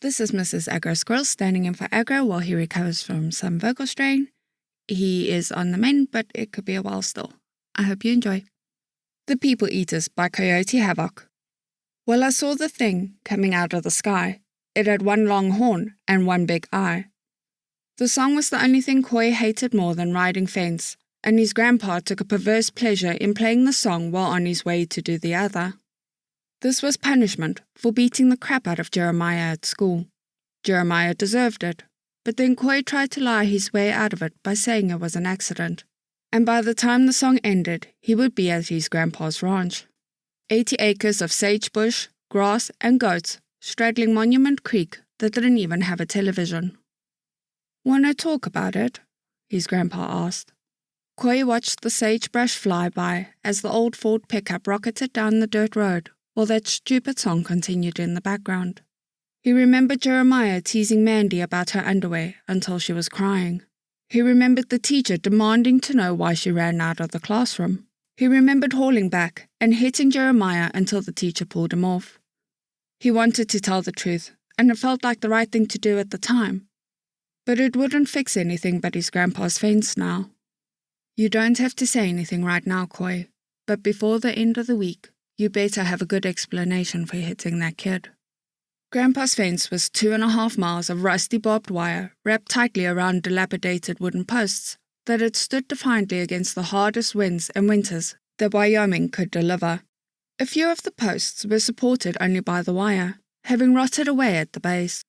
This is MrsAgroSquerril standing in for Agro while he recovers from some vocal strain. He is on the mend, but it could be a while still. I hope you enjoy. The People Eaters by Coyote Havoc. Well, I saw the thing coming out of the sky. It had one long horn and one big eye. The song was the only thing Koi hated more than riding fence, and his grandpa took a perverse pleasure in playing the song while on his way to do the other. This was punishment for beating the crap out of Jeremiah at school. Jeremiah deserved it, but then Koi tried to lie his way out of it by saying it was an accident. And by the time the song ended, he would be at his grandpa's ranch. 80 acres of sagebush, grass, and goats straddling Monument Creek that didn't even have a television. "Want to talk about it?" his grandpa asked. Koi watched the sagebrush fly by as the old Ford pickup rocketed down the dirt road, while that stupid song continued in the background. He remembered Jeremiah teasing Mandy about her underwear until she was crying. He remembered the teacher demanding to know why she ran out of the classroom. He remembered hauling back and hitting Jeremiah until the teacher pulled him off. He wanted to tell the truth, and it felt like the right thing to do at the time. But it wouldn't fix anything but his grandpa's fence now. "You don't have to say anything right now, Koi, but before the end of the week, you better have a good explanation for hitting that kid." Grandpa's fence was 2.5 miles of rusty barbed wire wrapped tightly around dilapidated wooden posts that had stood defiantly against the hardest winds and winters that Wyoming could deliver. A few of the posts were supported only by the wire, having rotted away at the base.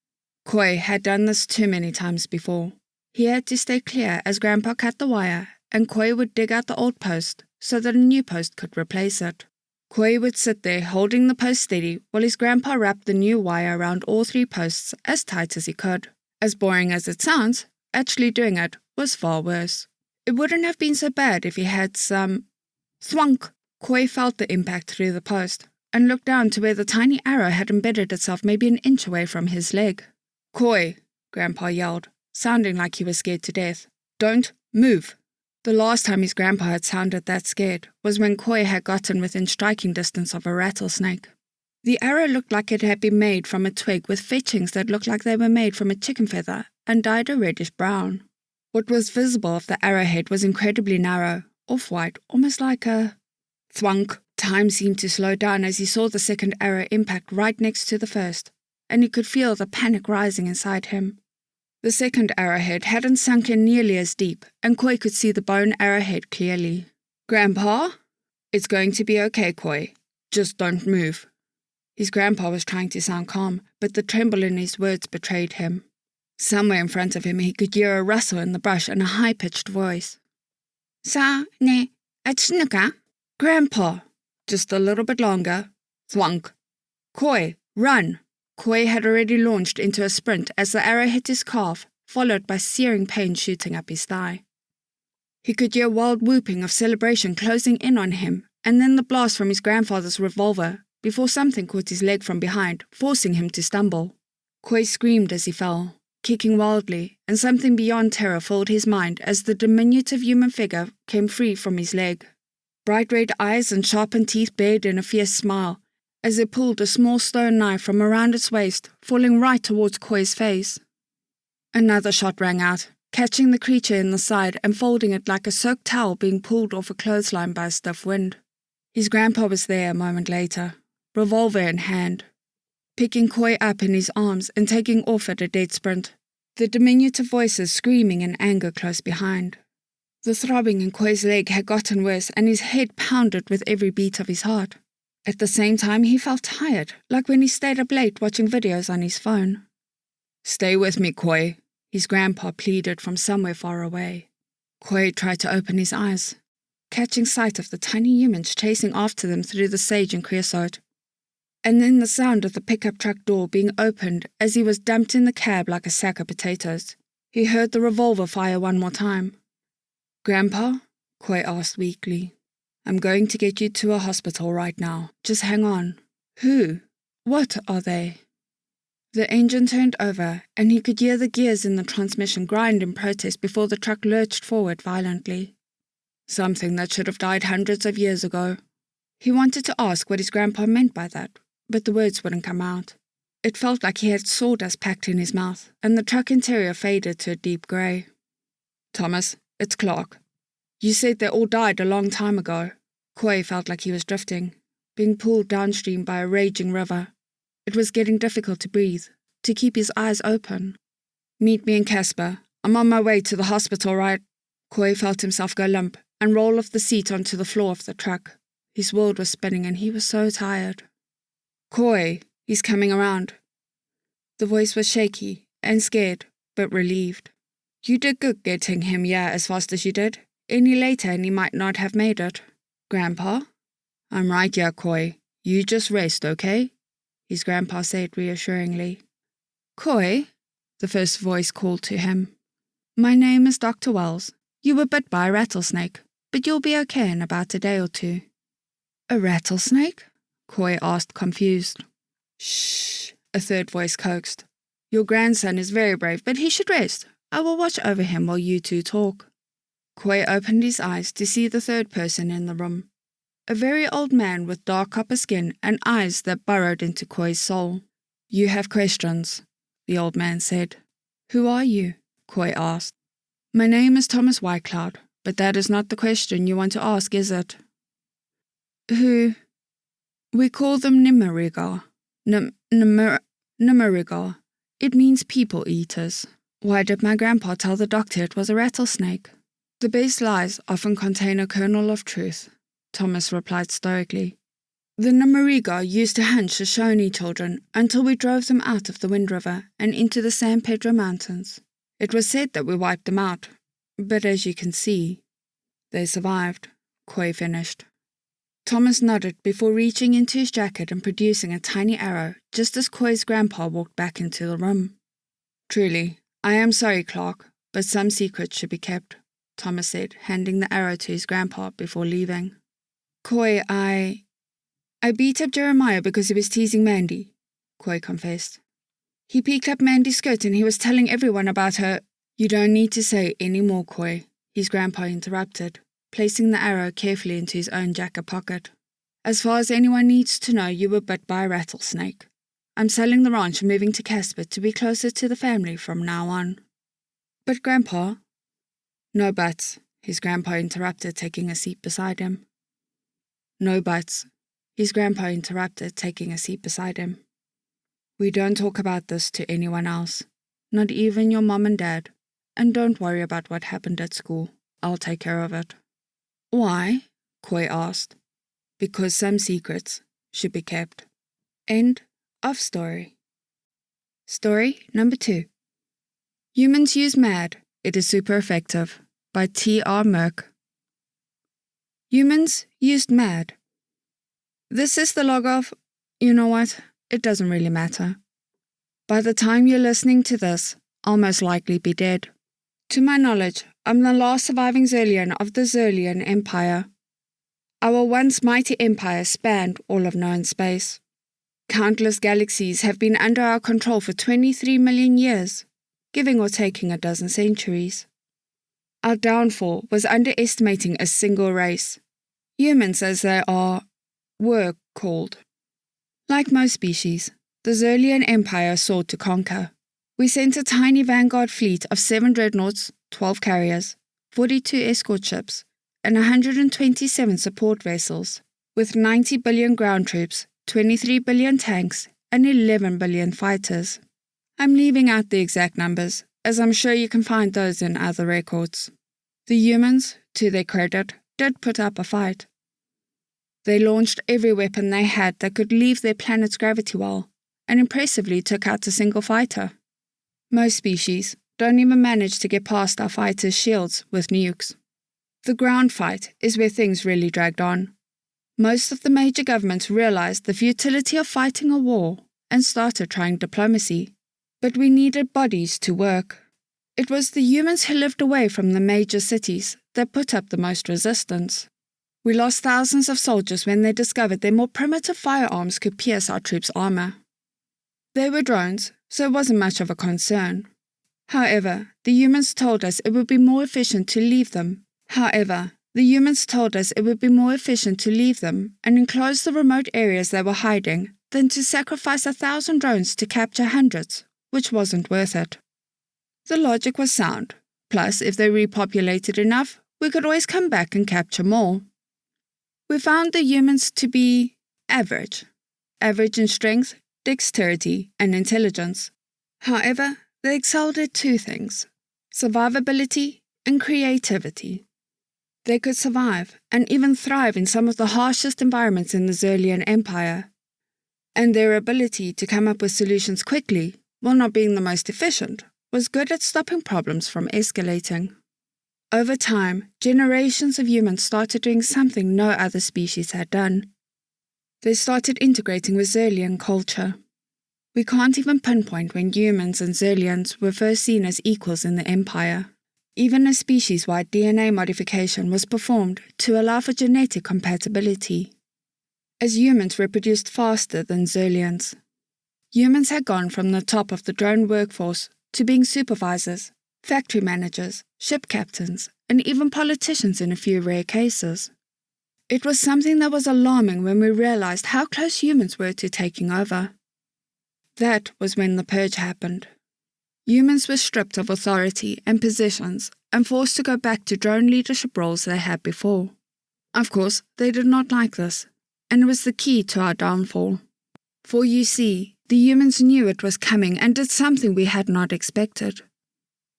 Koi had done this too many times before. He had to stay clear as Grandpa cut the wire, and Koi would dig out the old post so that a new post could replace it. Koi would sit there holding the post steady while his grandpa wrapped the new wire around all 3 posts as tight as he could. As boring as it sounds, actually doing it was far worse. It wouldn't have been so bad if he had some... Thwunk! Koi felt the impact through the post and looked down to where the tiny arrow had embedded itself maybe an inch away from his leg. "Koi!" Grandpa yelled, sounding like he was scared to death. "Don't move!" The last time his grandpa had sounded that scared was when Koi had gotten within striking distance of a rattlesnake. The arrow looked like it had been made from a twig with fetchings that looked like they were made from a chicken feather and dyed a reddish brown. What was visible of the arrowhead was incredibly narrow, off-white, almost like a... Thwunk! Time seemed to slow down as he saw the second arrow impact right next to the first, and he could feel the panic rising inside him. The second arrowhead hadn't sunk in nearly as deep, and Koi could see the bone arrowhead clearly. "Grandpa? It's going to be okay, Koi. Just don't move." His grandpa was trying to sound calm, but the tremble in his words betrayed him. Somewhere in front of him he could hear a rustle in the brush and a high-pitched voice. "Sa, ne, atsnuka?" "Grandpa!" Just a little bit longer. Thwunk. "Koi, run!" Koi had already launched into a sprint as the arrow hit his calf, followed by searing pain shooting up his thigh. He could hear wild whooping of celebration closing in on him, and then the blast from his grandfather's revolver, before something caught his leg from behind, forcing him to stumble. Koi screamed as he fell, kicking wildly, and something beyond terror filled his mind as the diminutive human figure came free from his leg. Bright red eyes and sharpened teeth bared in a fierce smile, as it pulled a small stone knife from around its waist, falling right towards Koi's face. Another shot rang out, catching the creature in the side and folding it like a soaked towel being pulled off a clothesline by a stiff wind. His grandpa was there a moment later, revolver in hand, picking Koi up in his arms and taking off at a dead sprint, the diminutive voices screaming in anger close behind. The throbbing in Koi's leg had gotten worse, and his head pounded with every beat of his heart. At the same time, he felt tired, like when he stayed up late watching videos on his phone. "Stay with me, Koi," his grandpa pleaded from somewhere far away. Koi tried to open his eyes, catching sight of the tiny humans chasing after them through the sage and creosote, and then the sound of the pickup truck door being opened as he was dumped in the cab like a sack of potatoes. He heard the revolver fire one more time. "Grandpa?" Koi asked weakly. "I'm going to get you to a hospital right now. Just hang on." "Who? What are they?" The engine turned over, and he could hear the gears in the transmission grind in protest before the truck lurched forward violently. Something that should have died hundreds of years ago. He wanted to ask what his grandpa meant by that, but the words wouldn't come out. It felt like he had sawdust packed in his mouth, and the truck interior faded to a deep grey. "Thomas, it's Clark. You said they all died a long time ago." Koi felt like he was drifting, being pulled downstream by a raging river. It was getting difficult to breathe, to keep his eyes open. "Meet me in Casper. I'm on my way to the hospital, right?" Koi felt himself go limp and roll off the seat onto the floor of the truck. His world was spinning and he was so tired. "Koi, he's coming around." The voice was shaky and scared, but relieved. "You did good getting him here as fast as you did. Any later and he might not have made it." "Grandpa?" "I'm right here, Koi. You just rest, okay?" his grandpa said reassuringly. "Koi," the first voice called to him. "My name is Dr. Wells. You were bit by a rattlesnake, but you'll be okay in about a day or two." "A rattlesnake?" Koi asked, confused. "Shh," a third voice coaxed. "Your grandson is very brave, but he should rest. I will watch over him while you two talk." Koi opened his eyes to see the third person in the room. A very old man with dark copper skin and eyes that burrowed into Koi's soul. "You have questions," the old man said. "Who are you?" Koi asked. "My name is Thomas Whitecloud, but that is not the question you want to ask, is it?" "Who?" "We call them Nimerigar. Nimerigar. It means people eaters." "Why did my grandpa tell the doctor it was a rattlesnake?" "The best lies often contain a kernel of truth," Thomas replied stoically. "The Nimerigar used to hunt Shoshone children until we drove them out of the Wind River and into the San Pedro Mountains. It was said that we wiped them out, but as you can see, they survived," Koi finished. Thomas nodded before reaching into his jacket and producing a tiny arrow just as Koi's grandpa walked back into the room. "Truly, I am sorry, Clark, but some secrets should be kept," Thomas said, handing the arrow to his grandpa before leaving. "Koi, I beat up Jeremiah because he was teasing Mandy," Koi confessed. "He picked up Mandy's skirt and he was telling everyone about her." "You don't need to say any more, Koi," his grandpa interrupted, placing the arrow carefully into his own jacket pocket. "As far as anyone needs to know, you were bit by a rattlesnake. I'm selling the ranch and moving to Casper to be closer to the family from now on." "But Grandpa—" "No buts," his grandpa interrupted, taking a seat beside him. "No buts," his grandpa interrupted, taking a seat beside him. "We don't talk about this to anyone else, not even your mom and dad, and don't worry about what happened at school. I'll take care of it." "Why?" Koi asked. "Because some secrets should be kept." End of story. Story number 2. Humans use M.A.D. It is super effective, by T.R. Merck. Humans used M.A.D. This is the log of... You know what? It doesn't really matter. By the time you're listening to this, I'll most likely be dead. To my knowledge, I'm the last surviving Xerlian of the Xerlian Empire. Our once mighty empire spanned all of known space. Countless galaxies have been under our control for 23 million years, giving or taking a dozen centuries. Our downfall was underestimating a single race, humans as they were called. Like most species, the Xerlian Empire sought to conquer. We sent a tiny vanguard fleet of 7 dreadnoughts, 12 carriers, 42 escort ships, and 127 support vessels, with 90 billion ground troops, 23 billion tanks, and 11 billion fighters. I'm leaving out the exact numbers, as I'm sure you can find those in other records. The humans, to their credit, did put up a fight. They launched every weapon they had that could leave their planet's gravity well, and impressively took out a single fighter. Most species don't even manage to get past our fighters' shields with nukes. The ground fight is where things really dragged on. Most of the major governments realized the futility of fighting a war and started trying diplomacy. But we needed bodies to work. It was the humans who lived away from the major cities that put up the most resistance. We lost thousands of soldiers when they discovered their more primitive firearms could pierce our troops' armor. They were drones, so it wasn't much of a concern. However, the humans told us it would be more efficient to leave them. And enclose the remote areas they were hiding than to sacrifice 1,000 drones to capture hundreds, which wasn't worth it. The logic was sound. Plus, if they repopulated enough, we could always come back and capture more. We found the humans to be average. Average in strength, dexterity, and intelligence. However, they excelled at two things: survivability and creativity. They could survive and even thrive in some of the harshest environments in the Xerlian Empire. And their ability to come up with solutions quickly, while not being the most efficient, was good at stopping problems from escalating. Over time, generations of humans started doing something no other species had done. They started integrating with Xerlian culture. We can't even pinpoint when humans and Xerlians were first seen as equals in the Empire. Even a species-wide DNA modification was performed to allow for genetic compatibility, as humans reproduced faster than Xerlians. Humans had gone from the top of the drone workforce to being supervisors, factory managers, ship captains, and even politicians in a few rare cases. It was something that was alarming when we realized how close humans were to taking over. That was when the purge happened. Humans were stripped of authority and positions and forced to go back to drone leadership roles they had before. Of course, they did not like this, and it was the key to our downfall. For you see, the humans knew it was coming and did something we had not expected.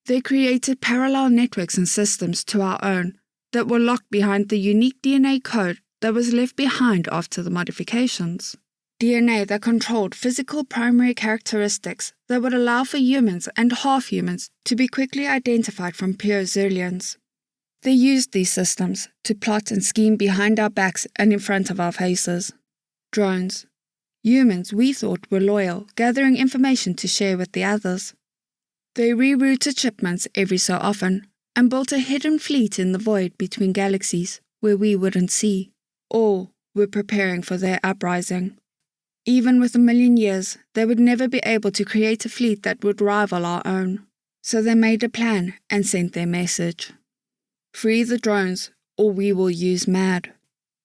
They created parallel networks and systems to our own that were locked behind the unique DNA code that was left behind after the modifications. DNA that controlled physical primary characteristics that would allow for humans and half-humans to be quickly identified from pure Xerlians. They used these systems to plot and scheme behind our backs and in front of our faces. Drones. Humans we thought were loyal, gathering information to share with the others. They rerouted shipments every so often and built a hidden fleet in the void between galaxies where we wouldn't see. All were preparing for their uprising. Even with 1,000,000 years, they would never be able to create a fleet that would rival our own. So they made a plan and sent their message. Free the drones, or we will use M.A.D.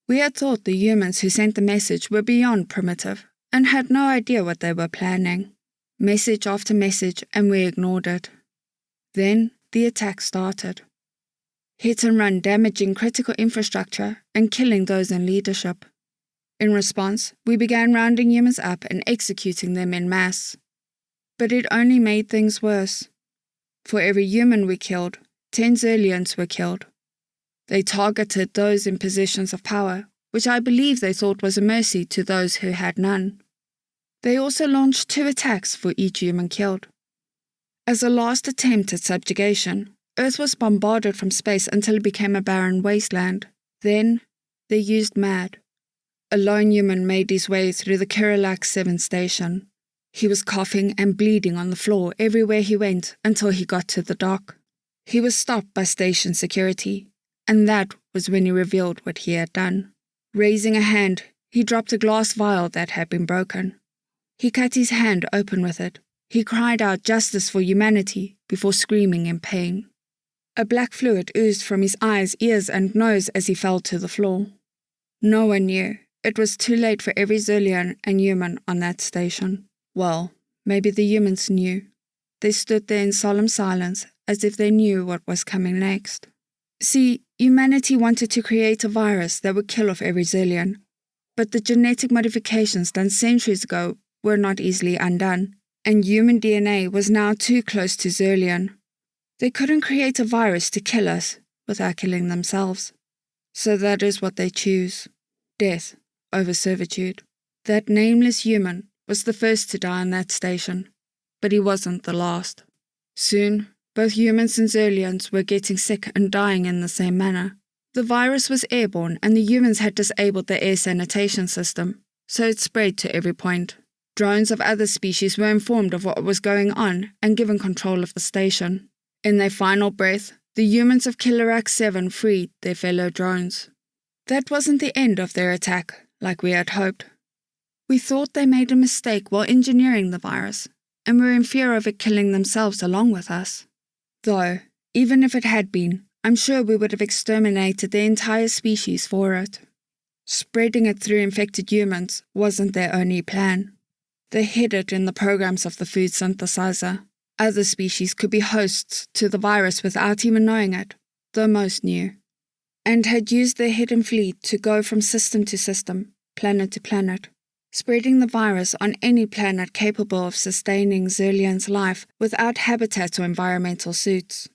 We had thought the humans who sent the message were beyond primitive and had no idea what they were planning. Message after message, and we ignored it. Then the attack started. Hit and run, damaging critical infrastructure and killing those in leadership. In response, we began rounding humans up and executing them en masse. But it only made things worse. For every human we killed, 10 Xerlians were killed. They targeted those in positions of power, which I believe they thought was a mercy to those who had none. They also launched 2 attacks for each human killed. As a last attempt at subjugation, Earth was bombarded from space until it became a barren wasteland. Then, they used M.A.D. A lone human made his way through the Kirillak 7 station. He was coughing and bleeding on the floor everywhere he went until he got to the dock. He was stopped by station security, and that was when he revealed what he had done. Raising a hand, he dropped a glass vial that had been broken. He cut his hand open with it. He cried out justice for humanity before screaming in pain. A black fluid oozed from his eyes, ears, and nose as he fell to the floor. No one knew. It was too late for every Xerlian and human on that station. Well, maybe the humans knew. They stood there in solemn silence, as if they knew what was coming next. See, humanity wanted to create a virus that would kill off every Xerlian, but the genetic modifications done centuries ago were not easily undone, and human DNA was now too close to Xerlian. They couldn't create a virus to kill us without killing themselves. So that is what they choose. Death over servitude. That nameless human was the first to die on that station, but he wasn't the last. Soon, both humans and Xerlians were getting sick and dying in the same manner. The virus was airborne and the humans had disabled the air sanitation system, so it spread to every point. Drones of other species were informed of what was going on and given control of the station. In their final breath, the humans of Kirillak 7 freed their fellow drones. That wasn't the end of their attack, like we had hoped. We thought they made a mistake while engineering the virus, and were in fear of it killing themselves along with us. Though, even if it had been, I'm sure we would have exterminated the entire species for it. Spreading it through infected humans wasn't their only plan. They hid it in the programs of the food synthesizer. Other species could be hosts to the virus without even knowing it, though most knew, and had used their hidden fleet to go from system to system, planet to planet, spreading the virus on any planet capable of sustaining Xerlian's life without habitat or environmental suits.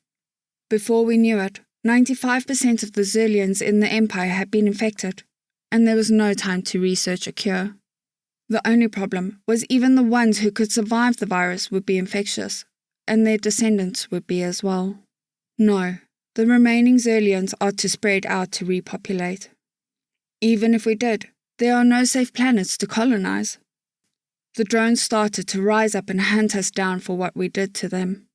Before we knew it, 95% of the Xerlians in the Empire had been infected, and there was no time to research a cure. The only problem was even the ones who could survive the virus would be infectious, and their descendants would be as well. No, the remaining Xerlians are to spread out to repopulate. Even if we did, there are no safe planets to colonize. The drones started to rise up and hunt us down for what we did to them.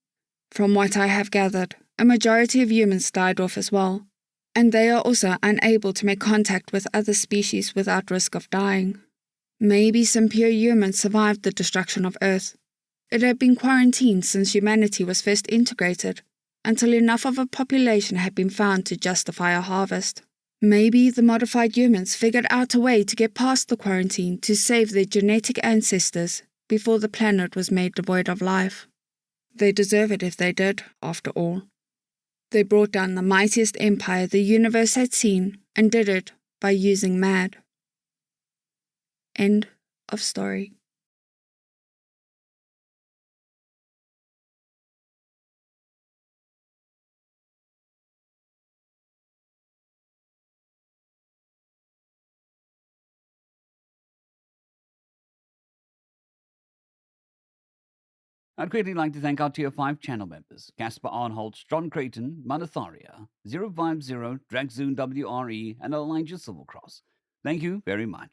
From what I have gathered, a majority of humans died off as well, and they are also unable to make contact with other species without risk of dying. Maybe some pure humans survived the destruction of Earth. It had been quarantined since humanity was first integrated, until enough of a population had been found to justify a harvest. Maybe the modified humans figured out a way to get past the quarantine to save their genetic ancestors before the planet was made devoid of life. They deserve it if they did, after all. They brought down the mightiest empire the universe had seen and did it by using M.A.D. End of story. I'd greatly like to thank our Tier 5 channel members, Casper Arnholt, John Creighton, Manatharia, 050, Dragzoon WRE, and Elijah Silvercross. Thank you very much.